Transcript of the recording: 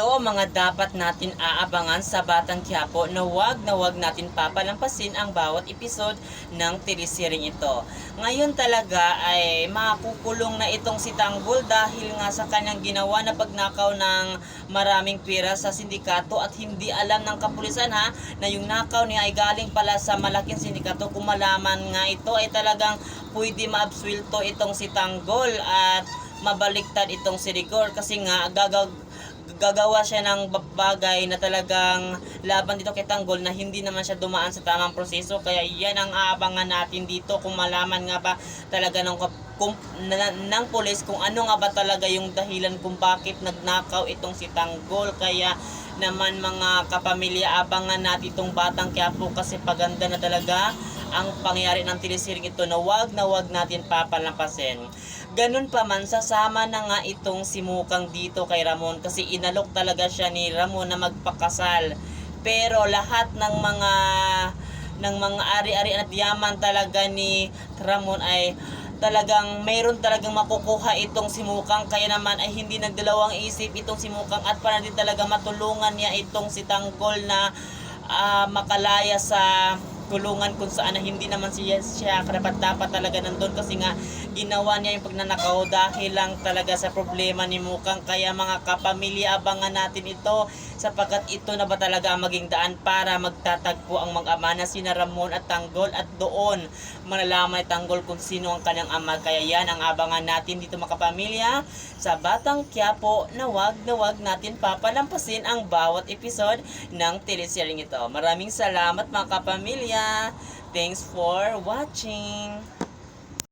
Ito ang mga dapat natin aabangan sa Batang Quiapo na wag natin papalampasin ang bawat episode ng teleseryeng ito. Ngayon talaga ay makukulong na itong si Tanggol dahil nga sa kanyang ginawa na pagnakaw ng maraming pera sa sindikato at hindi alam ng kapulisan na yung nakaw niya ay galing pala sa malaking sindikato. Kung malaman nga ito ay talagang pwede maabsuelto itong si Tanggol at mabaliktad itong si Rigor kasi nga gagawa siya ng bagay na talagang laban dito kay Tanggol na hindi naman siya dumaan sa tamang proseso. Kaya yan ang aabangan natin dito kung malaman nga ba talaga ng pulis kung ano nga ba talaga yung dahilan kung bakit nagnakaw itong si Tanggol. Kaya naman mga kapamilya, abangan natin itong Batang Quiapo kasi paganda na talaga ang pangyayari ng teleseryeng ito na wag natin papalampasin. Ganun pa man, sasama na nga itong si Mukang dito kay Ramon kasi inalok talaga siya ni Ramon na magpakasal. Pero lahat ng mga ari-ari at yaman talaga ni Ramon ay talagang mayroon talagang makukuha itong si Mukang. Kaya naman ay hindi nagdalawang isip itong si Mukang at para din talaga matulungan niya itong si Tanggol na makalaya sa kulungan kung saan na hindi naman siya karapat-dapat talaga nandun kasi nga ginawa niya yung pagnanakaw dahil lang talaga sa problema ni Mukang. Kaya mga kapamilya, abangan natin ito sapagkat ito na ba talaga ang maging daan para magtatagpo ang mag-ama na sina Ramon at Tanggol at doon malalaman ni Tanggol kung sino ang kanyang ama. Kaya yan ang abangan natin dito mga kapamilya sa Batang Quiapo na wag natin papalampasin ang bawat episode ng teleseryeng ito. Maraming salamat mga kapamilya. Thanks for watching.